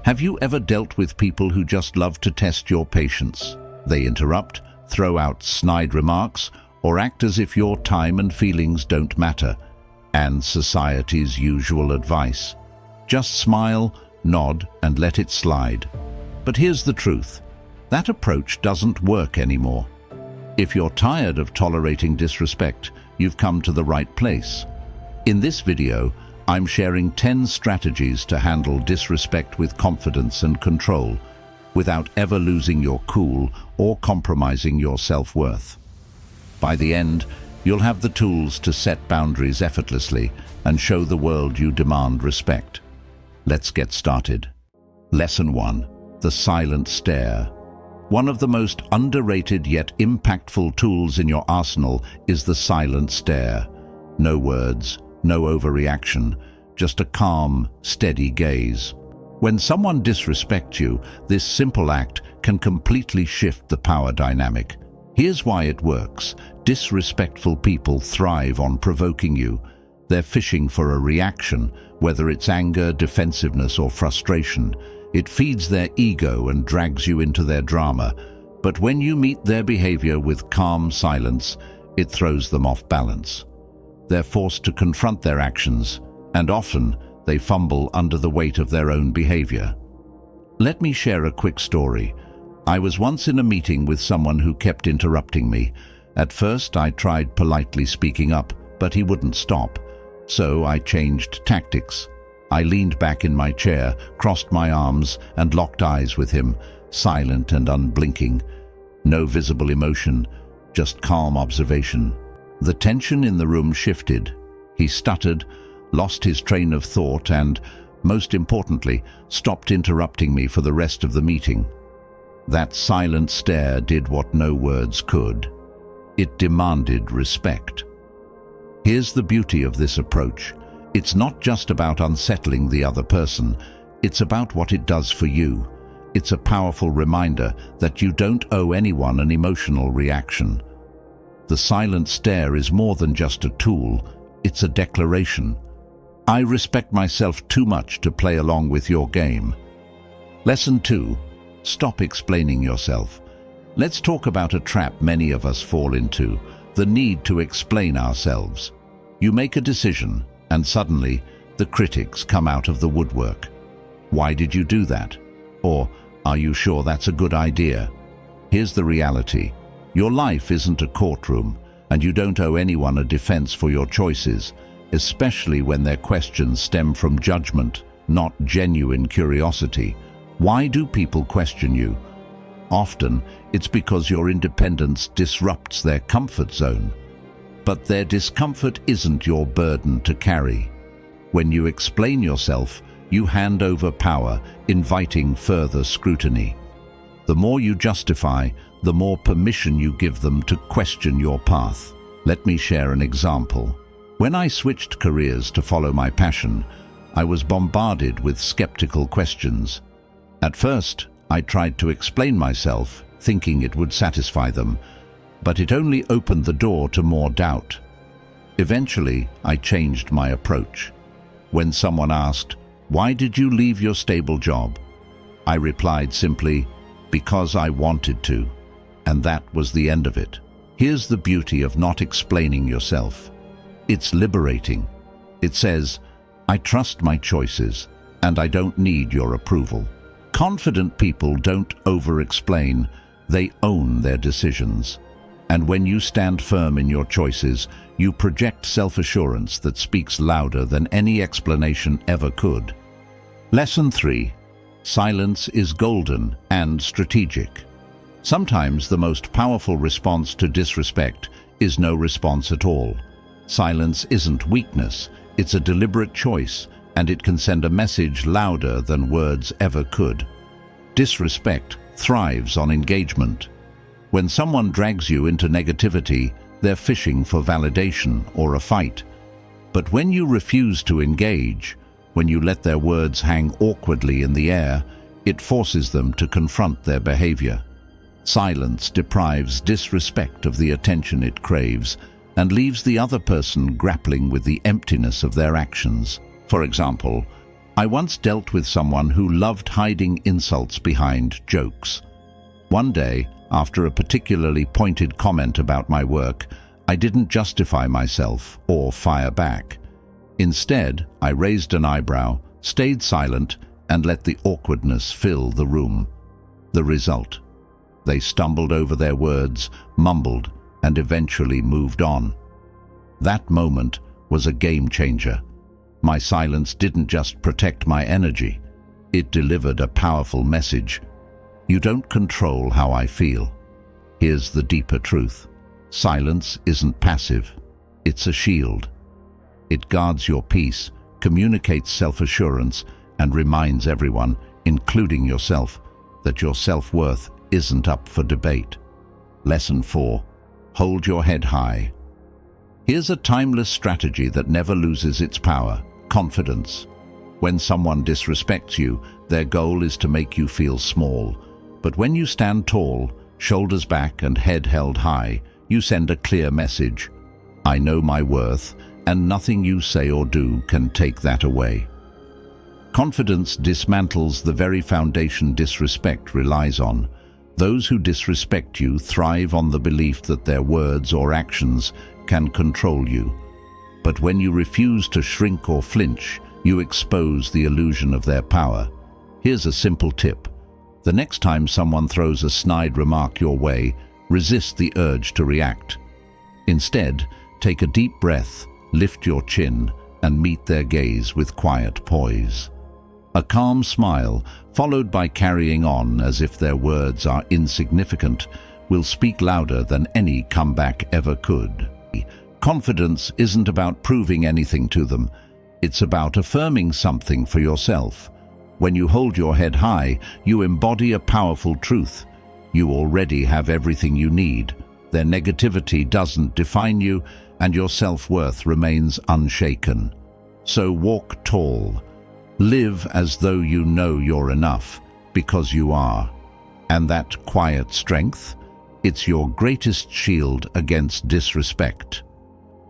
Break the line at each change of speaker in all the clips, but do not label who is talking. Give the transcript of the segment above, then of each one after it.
Have you ever dealt with people who just love to test your patience? They interrupt, throw out snide remarks, or act as if your time and feelings don't matter. And society's usual advice: just smile, nod, and let it slide. But here's the truth. That approach doesn't work anymore. If you're tired of tolerating disrespect, you've come to the right place. In this video, I'm sharing 10 strategies to handle disrespect with confidence and control, without ever losing your cool or compromising your self-worth. By the end, you'll have the tools to set boundaries effortlessly and show the world you demand respect. Let's get started. Lesson 1. The silent stare. One of the most underrated yet impactful tools in your arsenal is the silent stare. No words, no overreaction, just a calm, steady gaze. When someone disrespects you, this simple act can completely shift the power dynamic. Here's why it works. Disrespectful people thrive on provoking you. They're fishing for a reaction, whether it's anger, defensiveness, or frustration. It feeds their ego and drags you into their drama. But when you meet their behavior with calm silence, it throws them off balance. They're forced to confront their actions, and often they fumble under the weight of their own behavior. Let me share a quick story. I was once in a meeting with someone who kept interrupting me. At first, I tried politely speaking up, but he wouldn't stop. So I changed tactics. I leaned back in my chair, crossed my arms, and locked eyes with him, silent and unblinking. No visible emotion, just calm observation. The tension in the room shifted. He stuttered, lost his train of thought, and, most importantly, stopped interrupting me for the rest of the meeting. That silent stare did what no words could. It demanded respect. Here's the beauty of this approach. It's not just about unsettling the other person. It's about what it does for you. It's a powerful reminder that you don't owe anyone an emotional reaction. The silent stare is more than just a tool. It's a declaration. I respect myself too much to play along with your game. Lesson 2. Stop explaining yourself. Let's talk about a trap many of us fall into: the need to explain ourselves. You make a decision, and suddenly, the critics come out of the woodwork. Why did you do that? Or, are you sure that's a good idea? Here's the reality. Your life isn't a courtroom, and you don't owe anyone a defense for your choices, especially when their questions stem from judgment, not genuine curiosity. Why do people question you? Often, it's because your independence disrupts their comfort zone. But their discomfort isn't your burden to carry. When you explain yourself, you hand over power, inviting further scrutiny. The more you justify, the more permission you give them to question your path. Let me share an example. When I switched careers to follow my passion, I was bombarded with skeptical questions. At first, I tried to explain myself, thinking it would satisfy them, but it only opened the door to more doubt. Eventually, I changed my approach. When someone asked, "Why did you leave your stable job?" I replied simply, "Because I wanted to." And that was the end of it. Here's the beauty of not explaining yourself. It's liberating. It says, "I trust my choices, and I don't need your approval." Confident people don't over-explain, they own their decisions. And when you stand firm in your choices, you project self-assurance that speaks louder than any explanation ever could. Lesson 3. Silence is golden and strategic. Sometimes the most powerful response to disrespect is no response at all. Silence isn't weakness, it's a deliberate choice, and it can send a message louder than words ever could. Disrespect thrives on engagement. When someone drags you into negativity, they're fishing for validation or a fight. But when you refuse to engage, when you let their words hang awkwardly in the air, it forces them to confront their behavior. Silence deprives disrespect of the attention it craves and leaves the other person grappling with the emptiness of their actions. For example, I once dealt with someone who loved hiding insults behind jokes. One day, after a particularly pointed comment about my work, I didn't justify myself or fire back. Instead, I raised an eyebrow, stayed silent, and let the awkwardness fill the room. The result: they stumbled over their words, mumbled, and eventually moved on. That moment was a game changer. My silence didn't just protect my energy, it delivered a powerful message. You don't control how I feel. Here's the deeper truth. Silence isn't passive, it's a shield. It guards your peace, communicates self-assurance, and reminds everyone, including yourself, that your self-worth isn't up for debate. Lesson 4. Hold your head high. Here's a timeless strategy that never loses its power: confidence. When someone disrespects you, their goal is to make you feel small. But when you stand tall, shoulders back and head held high, you send a clear message. I know my worth, and nothing you say or do can take that away. Confidence dismantles the very foundation disrespect relies on. Those who disrespect you thrive on the belief that their words or actions can control you. But when you refuse to shrink or flinch, you expose the illusion of their power. Here's a simple tip. The next time someone throws a snide remark your way, resist the urge to react. Instead, take a deep breath, lift your chin, and meet their gaze with quiet poise. A calm smile, followed by carrying on as if their words are insignificant, will speak louder than any comeback ever could. Confidence isn't about proving anything to them. It's about affirming something for yourself. When you hold your head high, you embody a powerful truth. You already have everything you need. Their negativity doesn't define you, and your self-worth remains unshaken. So walk tall. Live as though you know you're enough, because you are. And that quiet strength, it's your greatest shield against disrespect.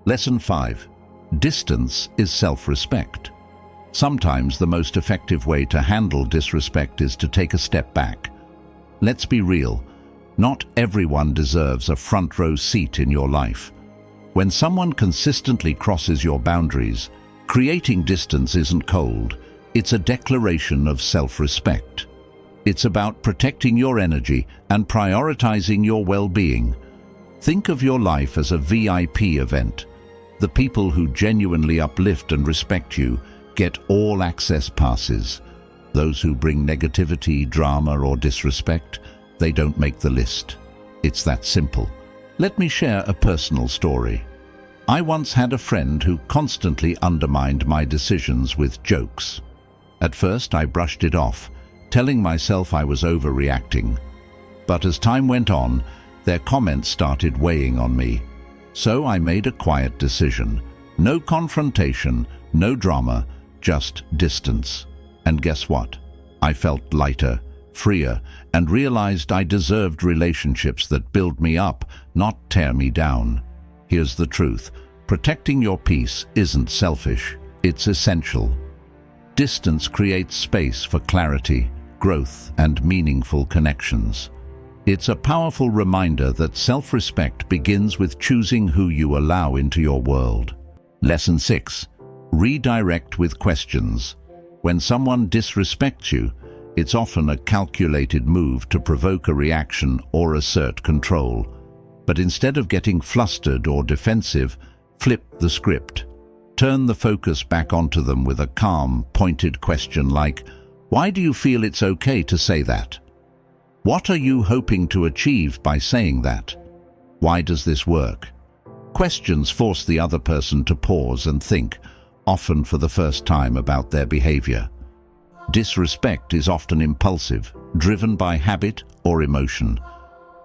Lesson 5. Distance is self-respect. Sometimes the most effective way to handle disrespect is to take a step back. Let's be real. Not everyone deserves a front-row seat in your life. When someone consistently crosses your boundaries, creating distance isn't cold. It's a declaration of self-respect. It's about protecting your energy and prioritizing your well-being. Think of your life as a VIP event. The people who genuinely uplift and respect you get all-access passes. Those who bring negativity, drama, or disrespect, they don't make the list. It's that simple. Let me share a personal story. I once had a friend who constantly undermined my decisions with jokes. At first, I brushed it off, telling myself I was overreacting. But as time went on, their comments started weighing on me. So I made a quiet decision. No confrontation, no drama, just distance. And guess what? I felt lighter, freer, and realized I deserved relationships that build me up, not tear me down. Here's the truth. Protecting your peace isn't selfish, it's essential. Distance creates space for clarity, growth, and meaningful connections. It's a powerful reminder that self-respect begins with choosing who you allow into your world. Lesson 6. Redirect with questions. When someone disrespects you, it's often a calculated move to provoke a reaction or assert control. But instead of getting flustered or defensive, flip the script. Turn the focus back onto them with a calm, pointed question like, "Why do you feel it's okay to say that? What are you hoping to achieve by saying that? Why does this work?" Questions force the other person to pause and think, often for the first time, about their behavior. Disrespect is often impulsive, driven by habit or emotion.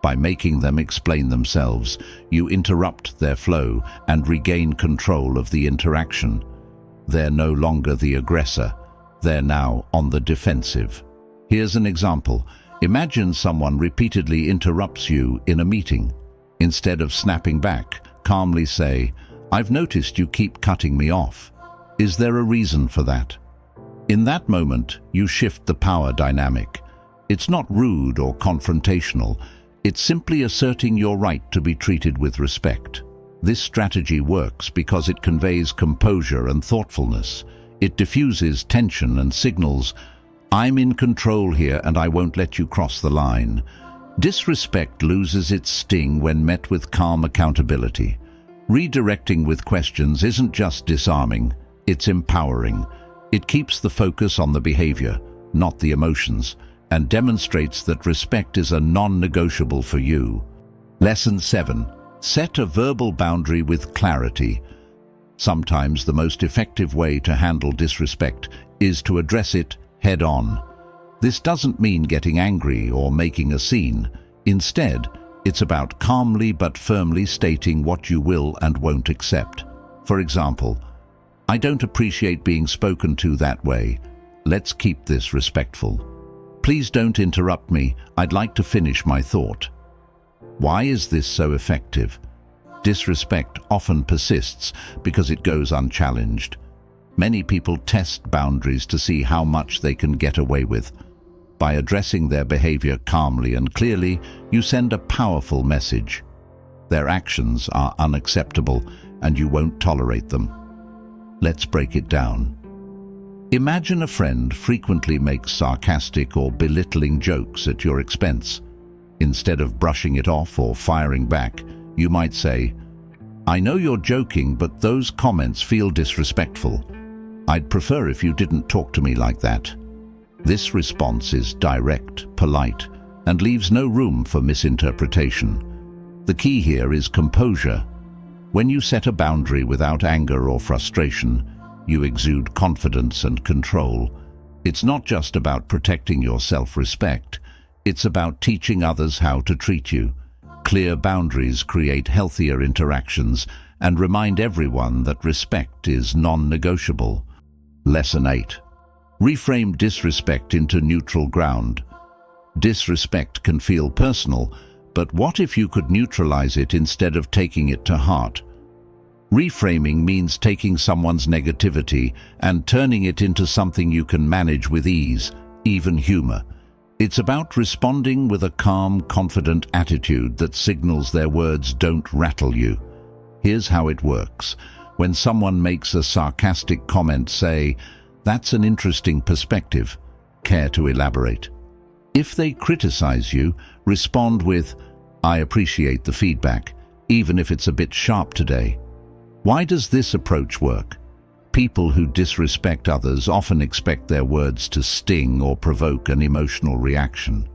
By making them explain themselves, you interrupt their flow and regain control of the interaction. They're no longer the aggressor. They're now on the defensive. Here's an example. Imagine someone repeatedly interrupts you in a meeting. Instead of snapping back, calmly say, "I've noticed you keep cutting me off. Is there a reason for that?" In that moment, you shift the power dynamic. It's not rude or confrontational. It's simply asserting your right to be treated with respect. This strategy works because it conveys composure and thoughtfulness. It diffuses tension and signals, "I'm in control here and I won't let you cross the line." Disrespect loses its sting when met with calm accountability. Redirecting with questions isn't just disarming, it's empowering. It keeps the focus on the behavior, not the emotions, and demonstrates that respect is a non-negotiable for you. Lesson 7. Set a verbal boundary with clarity. Sometimes the most effective way to handle disrespect is to address it head-on. This doesn't mean getting angry or making a scene. Instead, it's about calmly but firmly stating what you will and won't accept. For example, "I don't appreciate being spoken to that way. Let's keep this respectful. Please don't interrupt me. I'd like to finish my thought." Why is this so effective? Disrespect often persists because it goes unchallenged. Many people test boundaries to see how much they can get away with. By addressing their behavior calmly and clearly, you send a powerful message. Their actions are unacceptable and you won't tolerate them. Let's break it down. Imagine a friend frequently makes sarcastic or belittling jokes at your expense. Instead of brushing it off or firing back, you might say, "I know you're joking, but those comments feel disrespectful. I'd prefer if you didn't talk to me like that." This response is direct, polite, and leaves no room for misinterpretation. The key here is composure. When you set a boundary without anger or frustration, you exude confidence and control. It's not just about protecting your self-respect. It's about teaching others how to treat you. Clear boundaries create healthier interactions and remind everyone that respect is non-negotiable. Lesson 8. Reframe disrespect into neutral ground. Disrespect can feel personal, but what if you could neutralize it instead of taking it to heart? Reframing means taking someone's negativity and turning it into something you can manage with ease, even humor. It's about responding with a calm, confident attitude that signals their words don't rattle you. Here's how it works. When someone makes a sarcastic comment, say, "That's an interesting perspective. Care to elaborate?" If they criticize you, respond with, "I appreciate the feedback, even if it's a bit sharp today." Why does this approach work? People who disrespect others often expect their words to sting or provoke an emotional reaction.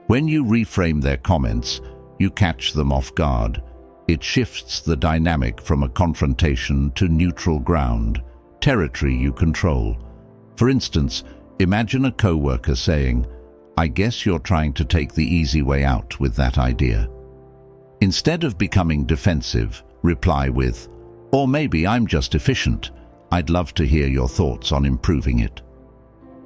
When you reframe their comments, you catch them off guard. It shifts the dynamic from a confrontation to neutral ground, territory you control. For instance, imagine a coworker saying, "I guess you're trying to take the easy way out with that idea." Instead of becoming defensive, reply with, "Or maybe I'm just efficient. I'd love to hear your thoughts on improving it."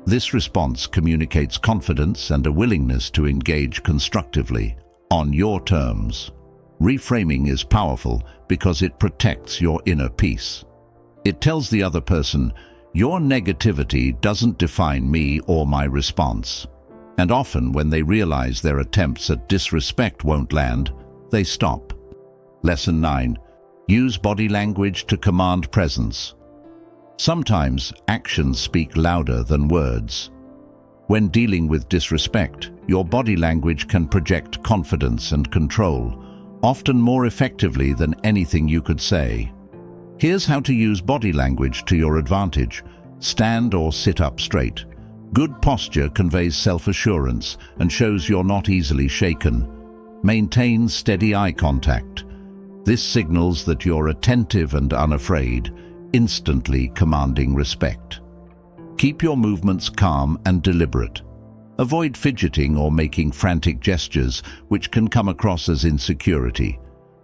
This response communicates confidence and a willingness to engage constructively, on your terms. Reframing is powerful because it protects your inner peace. It tells the other person, "Your negativity doesn't define me or my response." And often, when they realize their attempts at disrespect won't land, they stop. Lesson 9. Use body language to command presence. Sometimes actions speak louder than words. When dealing with disrespect, your body language can project confidence and control, often more effectively than anything you could say. Here's how to use body language to your advantage. Stand or sit up straight. Good posture conveys self-assurance and shows you're not easily shaken. Maintain steady eye contact. This signals that you're attentive and unafraid, instantly commanding respect. Keep your movements calm and deliberate. Avoid fidgeting or making frantic gestures, which can come across as insecurity.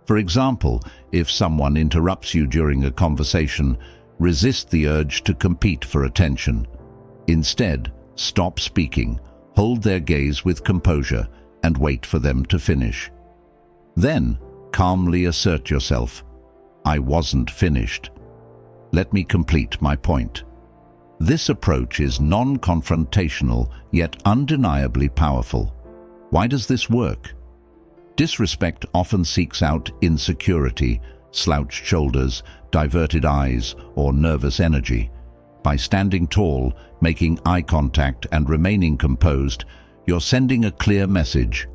For example, if someone interrupts you during a conversation, resist the urge to compete for attention. Instead, stop speaking, hold their gaze with composure, and wait for them to finish. Then, calmly assert yourself, "I wasn't finished. Let me complete my point." This approach is non-confrontational yet undeniably powerful. Why does this work? Disrespect often seeks out insecurity, slouched shoulders, diverted eyes, or nervous energy. By standing tall, making eye contact, and remaining composed, you're sending a clear message.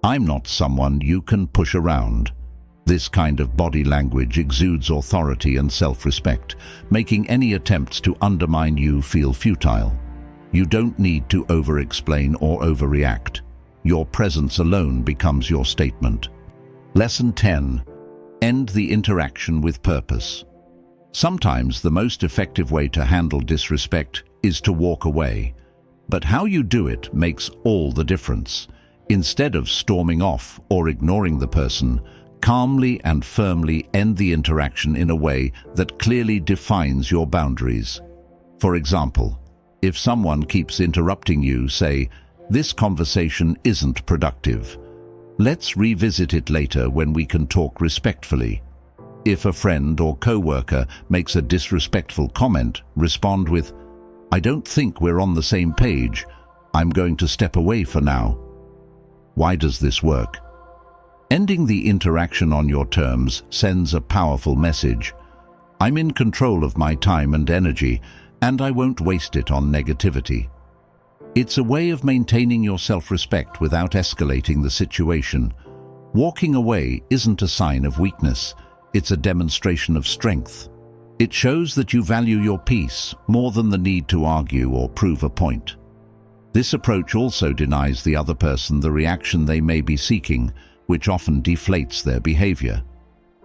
I'm not someone you can push around. This kind of body language exudes authority and self-respect, making any attempts to undermine you feel futile. You don't need to over-explain or overreact. Your presence alone becomes your statement. Lesson 10. End the interaction with purpose. Sometimes the most effective way to handle disrespect is to walk away. But how you do it makes all the difference. Instead of storming off or ignoring the person, calmly and firmly end the interaction in a way that clearly defines your boundaries. For example, if someone keeps interrupting you, say, "This conversation isn't productive. Let's revisit it later when we can talk respectfully." If a friend or co-worker makes a disrespectful comment, respond with, "I don't think we're on the same page. I'm going to step away for now." Why does this work? Ending the interaction on your terms sends a powerful message. I'm in control of my time and energy, and I won't waste it on negativity. It's a way of maintaining your self-respect without escalating the situation. Walking away isn't a sign of weakness, it's a demonstration of strength. It shows that you value your peace more than the need to argue or prove a point. This approach also denies the other person the reaction they may be seeking, which often deflates their behavior.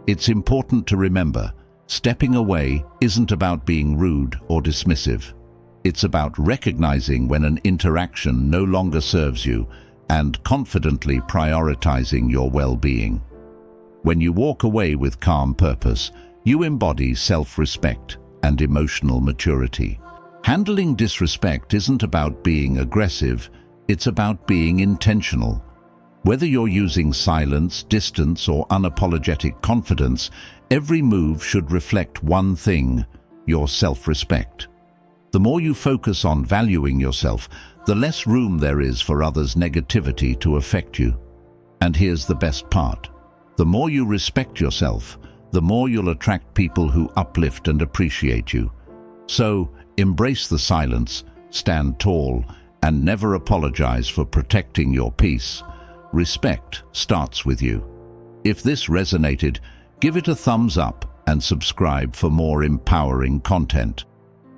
It's important to remember, stepping away isn't about being rude or dismissive. It's about recognizing when an interaction no longer serves you and confidently prioritizing your well-being. When you walk away with calm purpose, you embody self-respect and emotional maturity. Handling disrespect isn't about being aggressive, it's about being intentional. Whether you're using silence, distance, or unapologetic confidence, every move should reflect one thing: your self-respect. The more you focus on valuing yourself, the less room there is for others' negativity to affect you. And here's the best part. The more you respect yourself, the more you'll attract people who uplift and appreciate you. So, embrace the silence, stand tall, and never apologize for protecting your peace. Respect starts with you. If this resonated, give it a thumbs up and subscribe for more empowering content.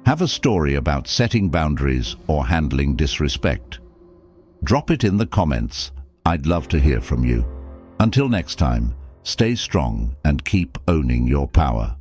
Have a story about setting boundaries or handling disrespect? Drop it in the comments. I'd love to hear from you. Until next time, stay strong and keep owning your power.